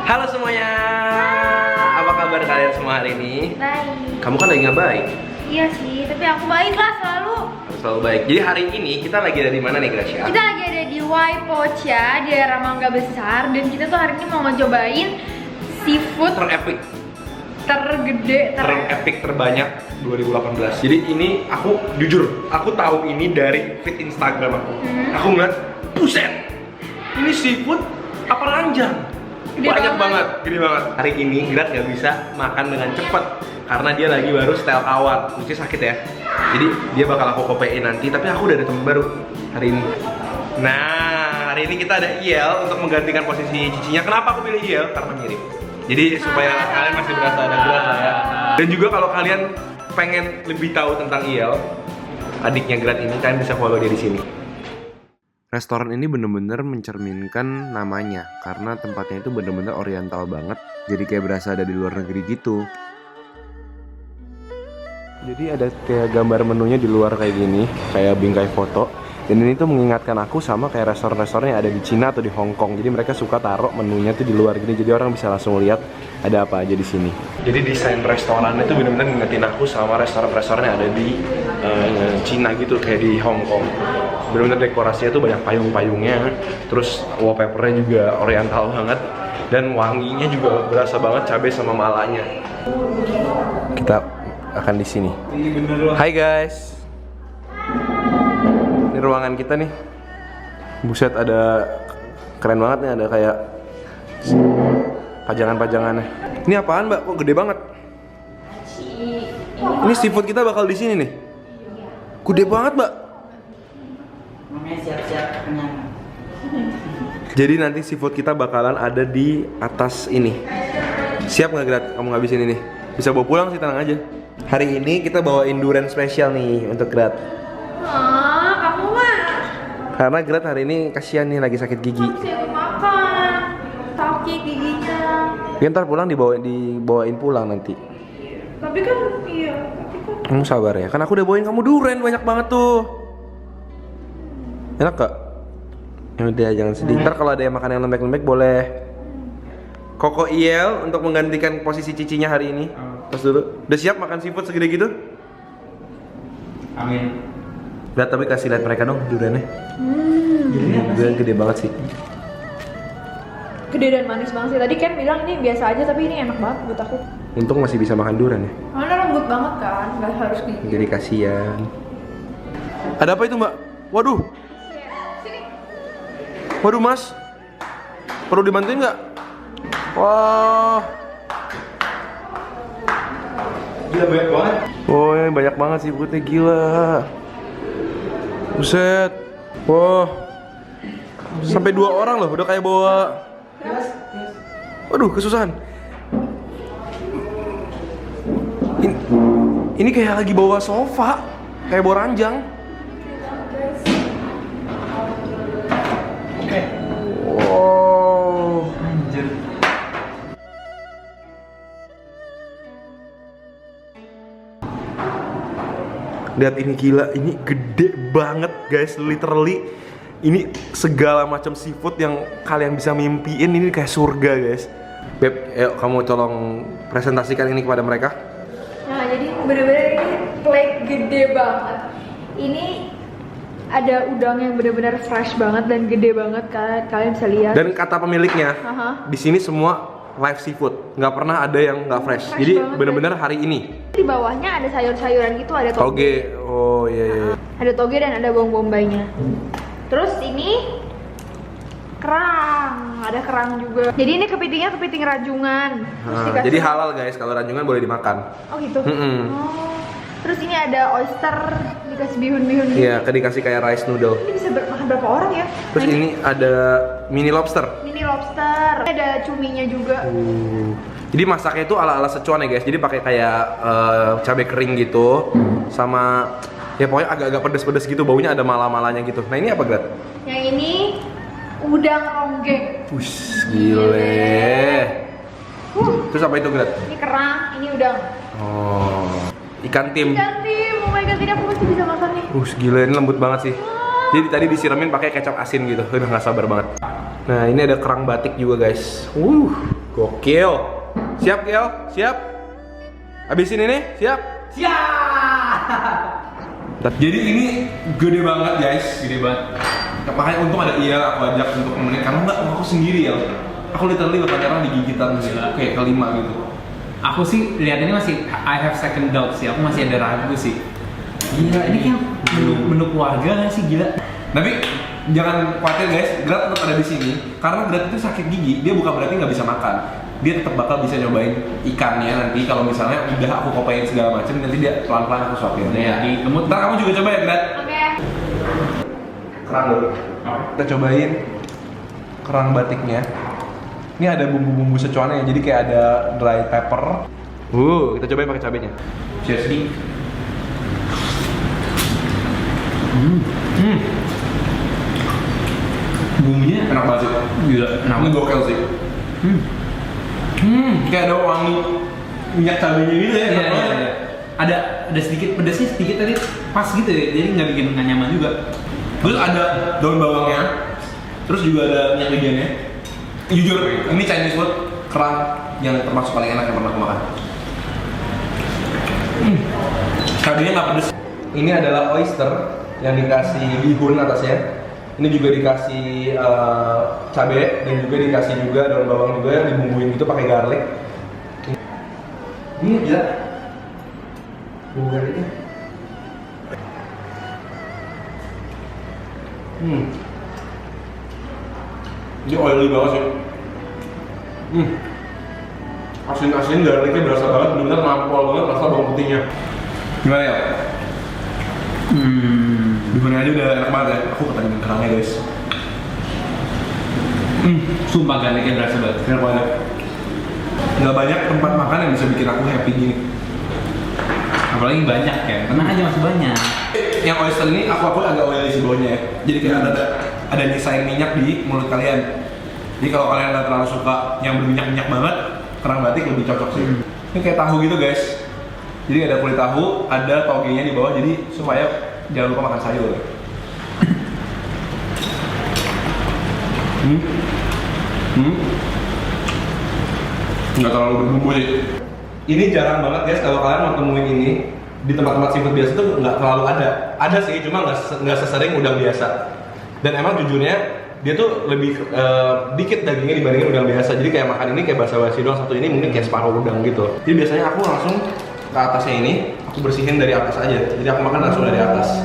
Halo semuanya, apa kabar kalian semua hari ini? Baik. Kamu kan lagi nggak baik? Iya sih, tapi aku baik lah selalu. Harus selalu baik. Jadi hari ini kita lagi ada di mana nih, Gracia? Kita lagi ada di Y Pocha, di daerah Mangga Besar. Dan kita tuh hari ini mau ngecobain seafood Terepik, tergede, terepik terbanyak 2018. Jadi ini aku jujur, aku tahu ini dari feed Instagram aku. Aku ngeliat, buset, ini seafood apa ranjang? Gede Banyak banget. banget, gede banget. Hari ini Grat nggak bisa makan dengan cepet karena dia lagi baru setel kawat, mesti sakit ya. Jadi dia bakal aku kopein nanti, tapi aku udah ada temen baru hari ini. Nah, hari ini kita ada Iel untuk menggantikan posisi cicinya. Kenapa aku pilih Iel? Karena mirip. Jadi supaya kalian masih berasa ada Grat lah ya. Dan juga kalau kalian pengen lebih tahu tentang Iel, adiknya Grat ini, kalian bisa follow dia di sini. Restoran ini bener-bener mencerminkan namanya karena tempatnya itu bener-bener oriental banget. Jadi kayak berasa ada di luar negeri gitu. Jadi ada kayak gambar menunya di luar kayak gini, kayak bingkai foto. Dan ini tuh mengingatkan aku sama kayak restoran-restoran yang ada di Cina atau di Hong Kong. Jadi mereka suka taruh menunya tuh di luar gini, jadi orang bisa langsung lihat ada apa aja di sini. Jadi desain restorannya tuh bener-bener ngingetin aku sama restoran-restoran yang ada di Cina gitu, kayak di Hong Kong. Bener-bener dekorasinya tuh banyak payung-payungnya, terus wallpapernya juga oriental banget, dan wanginya juga berasa banget cabai sama malanya. Kita akan di sini. Hai guys. Ini ruangan kita nih. Buset, ada keren banget nih, ada kayak pajangan-pajangannya. Ini apaan, Mbak? Kok gede banget? Ini seafood kita bakal di sini nih. Gede banget, Mbak. Siap-siap kenyang. Jadi nanti seafood kita bakalan ada di atas ini. Siap nggak, Grat? Kamu ngabisin ini? Bisa bawa pulang sih, tenang aja. Hari ini kita bawain durian spesial nih untuk Grat. Kamu mah Karena Grat hari ini kasihan nih, lagi sakit gigi. siapa makan? Sakit giginya. Ya, ntar pulang dibawain pulang nanti. Tapi kan Kamu sabar ya, kan aku udah bawain kamu durian banyak banget tuh. Enak gak? Ya udah, jangan sedih. Ntar kalau ada yang makan yang lembek-lembek boleh. Koko Iel untuk menggantikan posisi cicinya hari ini. Terus dulu. Udah siap makan seafood segede gitu? Amin. Lihat, tapi kasih lihat mereka dong duriannya. Durian gede banget sih. gede dan manis banget sih. Tadi Ken bilang ini biasa aja, tapi ini enak banget buat aku. Untung masih bisa makan durian ya. Karena lembut banget kan, nggak harus gigi. Jadi kasihan. Ada apa itu, Mbak? Waduh. Sini. Waduh, Mas. Perlu dibantuin nggak? Wah. Gila banyak banget. Woi, banyak banget sih putih, gila. Buset. Wah. Sampai 2 orang loh, udah kayak bawa. Waduh, kesusahan. Ini kayak lagi bawa sofa, kayak bawa ranjang. Oke. Wow. Anjir. Lihat ini, gila, ini gede banget guys, literally. Ini segala macam seafood yang kalian bisa mimpiin, ini kayak surga guys. Beb, ayo kamu tolong presentasikan ini kepada mereka. Nah, jadi bener-bener ini plate gede banget. Ini ada udang yang bener-bener fresh banget dan gede banget, kalian bisa lihat. Dan kata pemiliknya, Aha. di sini semua live seafood, nggak pernah ada yang nggak fresh. Fresh Jadi banget, bener-bener hari ini. Di bawahnya ada sayur-sayuran gitu, ada toge. Toge, oh iya iya. Ada toge dan ada bawang bombaynya. Terus ini kerang, ada kerang juga. Jadi ini kepitingnya kepiting rajungan. Terus Nah, dikasih- jadi halal guys, kalau ranjungan boleh dimakan. Oh gitu. Mm-mm. Oh. Terus ini ada oyster, dikasih bihun-bihun gitu. Iya, dikasih kayak rice noodle. Ini bisa makan berapa orang ya? Terus Nah, ini ada mini lobster. mini lobster. Ada cuminya juga. Jadi masaknya itu ala-ala Sichuan ya guys. Jadi pakai kayak cabai kering gitu, sama ya pokoknya agak-agak pedes-pedes gitu. Baunya ada mala-malanya gitu. Nah ini apa, Grat? Yang ini udang ronggeng. Wih, gile. Terus apa itu, Grat? Ini kerang, ini udang. Oh, ikan tim. Ikan tim, oh my god, ini aku pasti bisa makan nih. Gila, ini lembut banget sih. Jadi tadi disiramin pakai kecap asin gitu. Udah nggak sabar banget. Nah, ini ada kerang batik juga, guys. Gokil. Siap, Gel? Siap? Habisin ini? Siap? Siap. Jadi ini gede banget, guys. Gede banget. Makanya untung ada Iya aku ajak untuk nemenin. Karena enggak, aku sendiri ya. Aku literally bakal nyerang di gigitan kayak kelima gitu. Aku sih lihat ini masih I have second doubt sih. Aku masih ada ragu sih. Gila, ini kayak menu keluarga nggak sih, gila? Tapi jangan khawatir guys, Grat tetap ada di sini. Karena Grat itu sakit gigi, dia bukan berarti nggak bisa makan. Dia tetap bakal bisa nyobain ikannya nanti kalau misalnya udah aku kopain segala macam, nanti dia pelan-pelan aku suapin. Ya, Ntar kamu juga coba ya Grat. Oke. Kerang dulu. Kita cobain kerang batiknya. Ini ada bumbu-bumbu secuannya, jadi kayak ada dry pepper. Kita cobain pakai cabenya. Cheers. Bumbunya enak banget sih. Gila, enak Ini banget. gokil sih. Kayak ada wangi minyak cabenya gitu ya. Iya, iya, iya. Ada sedikit pedasnya, sedikit tadi pas gitu ya, jadi nggak bikin nggak nyaman juga. Terus ada daun bawangnya. Terus juga ada minyak wijennya. Jujur, ini Chinese food kerang yang termasuk paling enak yang pernah aku makan. Cabenya nggak pedes. Ini adalah oyster yang dikasih bihun atasnya. Ini juga dikasih cabai dan juga dikasih juga daun bawang juga yang dibumbuin gitu pakai garlic. Ini gila. Bumbu garlicnya. Ini oily banget sih. Asin-asin garlicnya berasa banget, benar-benar nampol banget rasa bawang putihnya. Gimana ya? Bihunnya aja udah enak banget ya. Aku ketagihan kerangnya guys. Sumpah garlicnya berasa banget. Enak banget. Nggak banyak tempat makan yang bisa bikin aku happy gini. Apalagi banyak kan, tenang aja masih banyak. Yang oyster ini aku agak oily sih baunya ya. Jadi kayak ada nyisain minyak di mulut kalian. Jadi kalau kalian nggak terlalu suka yang berminyak-minyak banget, kerang batik lebih cocok sih. Ini kayak tahu gitu guys. Jadi ada kulit tahu, ada togenya di bawah, jadi supaya jangan lupa makan sayur. Nggak terlalu berbumbu sih. Ini jarang banget guys kalau kalian mau temuin ini di tempat-tempat seafood biasa tuh nggak terlalu ada. Ada sih, cuma nggak sesering udang biasa. Dan emang jujurnya dia tuh lebih dikit dagingnya dibandingin udang biasa. Jadi kayak makan ini kayak basa-basi doang. Satu ini mungkin kayak separuh udang gitu. Jadi biasanya aku langsung ke atasnya ini, aku bersihin dari atas aja. Jadi aku makan langsung dari atas.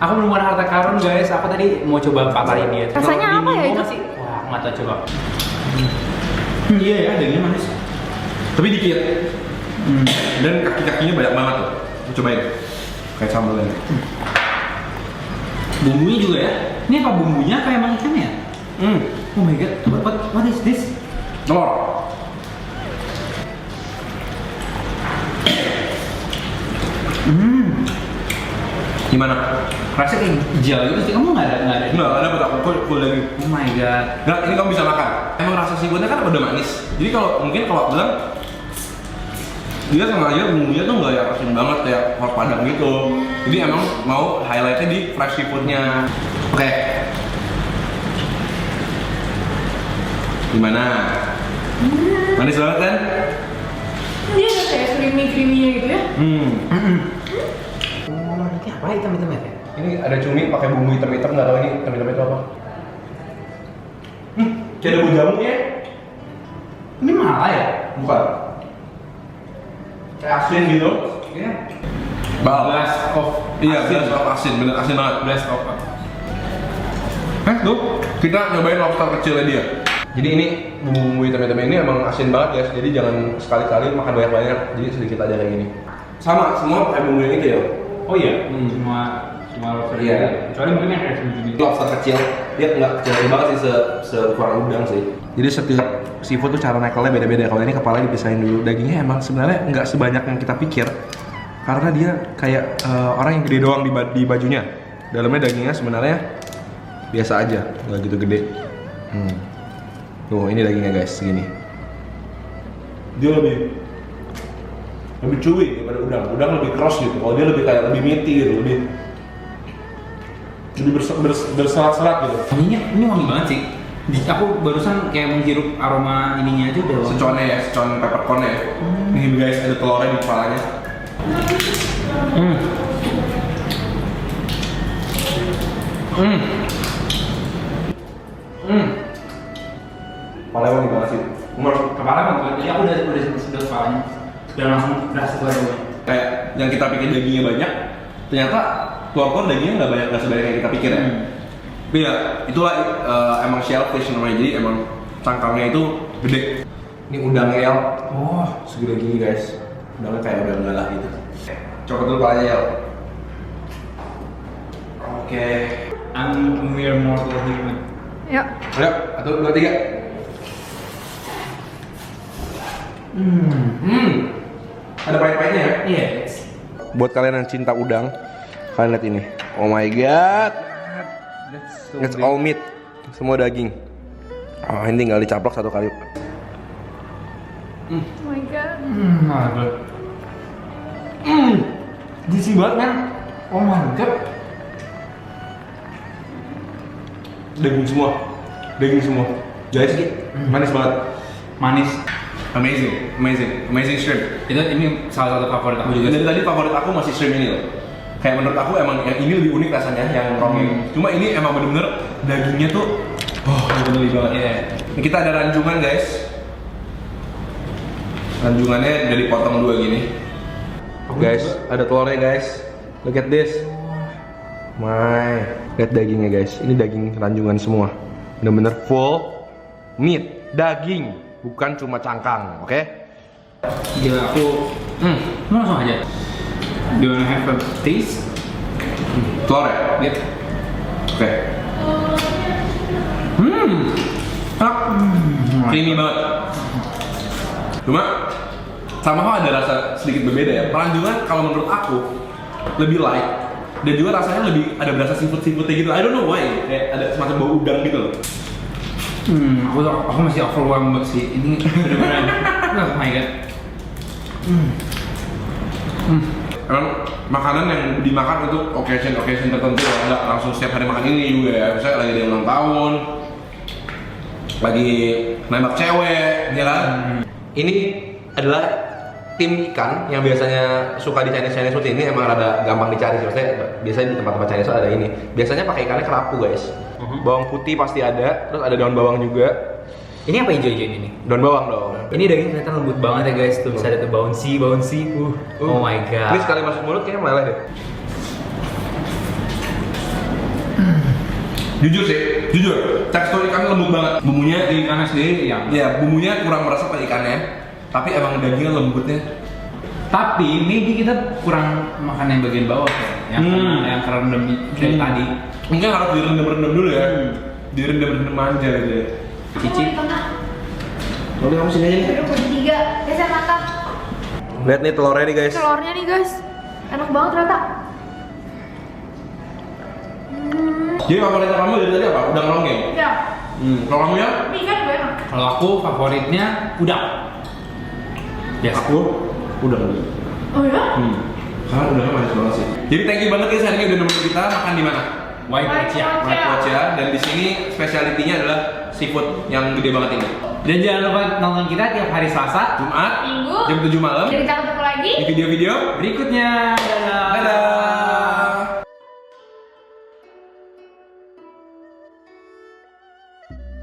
Aku belum ada harta karun guys, aku tadi mau coba patahin dia. Rasanya apa ya itu? Masih, wah, nggak tahu coba. Iya ya, dagingnya manis. Tapi dikit. Dan kaki-kakinya banyak banget tuh. Aku cobain. Kayak sambalnya. Bumbunya juga ya. Ini apa bumbunya kayak emang ikannya ya? Oh my god, what is this? Telur. Gimana? Rasanya kayak gel gitu sih, kamu nggak ada? Nggak ada betul. Aku lagi. Oh my god. Nggak, ini kamu bisa makan. Emang rasa seafoodnya kan udah manis. Jadi kalau mungkin kalau bilang dia sengaja bumbunya tuh nggak yang asin banget kayak hot padang gitu. Jadi emang mau highlightnya di fresh seafoodnya. Oke. Gimana? Manis banget kan? Dia ada kayak creamy-creamy-nya gitu ya. Ini apa hitam-hitam ya? Ini ada cumi pakai bumbu hitam-hitam, nggak tahu ini hitam-hitam itu apa. Kayak ada bumbu jamunya. Ini malah ya? Bukan. Kayak asin gitu. Iya. Blast of Iya, asin. blast of asin, bener asin banget. Blast of Tuh, kita nyobain lobster kecilnya dia. Jadi ini bumbu hitam-hitam ini emang asin banget guys. Jadi jangan sekali-kali makan banyak-banyak. Jadi sedikit aja kayak gini. Sama, semua pakai bumbu yang itu ya. Oh iya, semua lobster. Iya. Kecuali mungkin yang kayak segini. Lobster kecil, dia nggak kecil banget sih seukuran udang sih. Jadi setiap seafood tuh cara nekelnya beda-beda. Kalau ini kepalanya dipisahin dulu. Dagingnya emang sebenarnya nggak sebanyak yang kita pikir. Karena dia kayak orang yang gede doang di bajunya. Dalamnya dagingnya sebenarnya biasa aja, nggak gitu gede. Tuh, ini dagingnya guys, segini. Dia lebih chewy daripada udang. Udang lebih cross gitu. Kalau dia lebih kayak lebih meaty gitu, lebih berserat-serat gitu. Wanginya, ini wangi banget sih. Aku barusan kayak menghirup aroma ininya aja udah wangi. Seconnya ya, secon peppercorn ya. Nih guys, ada telurnya di kepalanya. Kepalanya wangi banget sih. Umar, Kepala kan, jadi aku udah sedot kepalanya dan langsung berasa keluar. kayak yang kita pikir dagingnya banyak, ternyata telur dagingnya nggak sebanyak yang kita pikir ya. Tapi ya itulah emang shellfish namanya, jadi emang cangkangnya itu gede. Ini udangnya Yel, segede gini guys. Udangnya kayak udang galah gitu. Coba dulu palanya Yel. Oke. I'm mere mortal human. Yuk. Ayo, 1, 2, 3. Ada pahit-pahitnya ya? Iya. Buat kalian yang cinta udang, kalian lihat ini. Oh my god. It's all meat. Semua daging. Oh, ini tinggal dicaplok 1 kali. Oh my god. Good. Juicy banget man. Oh my god. Daging semua. Daging semua. Guys, manis banget. Manis. Amazing shrimp. Ini salah satu favorit aku juga. Dari tadi favorit aku masih shrimp ini loh. Kayak menurut aku emang yang ini lebih unik rasanya, yang ronggeng. Cuma ini emang bener-bener dagingnya tuh, bener-bener banget. Iya. Ini kita ada ranjungan guys. Ranjungannya udah dipotong 2 gini. Guys, ada telurnya guys. Look at this. Lihat dagingnya guys. Ini daging ranjungan semua. Bener-bener full meat, daging, bukan cuma cangkang, oke? Gila aku. Langsung aja. Do you wanna have a taste? Telur ya? Yep. Oke. Creamy banget. Cuma sama kok ada rasa sedikit berbeda ya. Ranjungan kalau menurut aku lebih light dan juga rasanya lebih ada berasa seafood-seafoodnya gitu. I don't know why. Kayak ada semacam bau udang gitu loh. Aku masih overwhelmed sih. Ini benar-benar. Oh my god. Emang makanan yang dimakan untuk occasion tertentu ya, nggak langsung setiap hari makan ini juga ya. Misalnya lagi ada ulang tahun, lagi nembak cewek, ya kan? Ini adalah tim ikan yang biasanya suka di Chinese food ini emang rada gampang dicari sih. Maksudnya biasanya di tempat-tempat Chinese food ada ini. Biasanya pakai ikannya kerapu guys. Bawang putih pasti ada, terus ada daun bawang juga. Ini apa hijau-hijau ini? Daun bawang dong. Ini daging kelihatan lembut banget ya guys. Tuh bisa ada tuh bouncy. Oh my god. Ini sekali masuk mulut kayaknya meleleh deh. Jujur, tekstur ikannya lembut banget. Bumbunya Di ikannya sendiri ya. ya bumbunya kurang merasa ke ikannya, tapi emang dagingnya lembutnya. Tapi maybe kita kurang makan yang bagian bawah ya. Yang kerendam dari tadi. Mungkin harus direndam dulu ya. Direndam aja gitu ya. Cici. Lalu kamu sini aja nih. Duduk bertiga. Geser mantap. Lihat nih telurnya nih guys. Telurnya nih guys. Enak banget ternyata. Jadi favorit kamu dari tadi apa? Udang ronggeng. Ya. Kalau kamu ya? Ikan juga enak. Kalau aku favoritnya udang. Yes. Aku udang dulu. Oh ya? Karena udangnya manis banget sih. Jadi thank you banget guys hari ini udah nemenin kita makan di mana? White Pocha. White Pocha. Dan di sini spesialitinya adalah seafood yang gede banget ini. Dan jangan lupa nonton kita tiap hari Selasa, Jumat, Minggu. jam 7 malam Jadi kita ketemu lagi. di video-video berikutnya. Dadah. Dadah.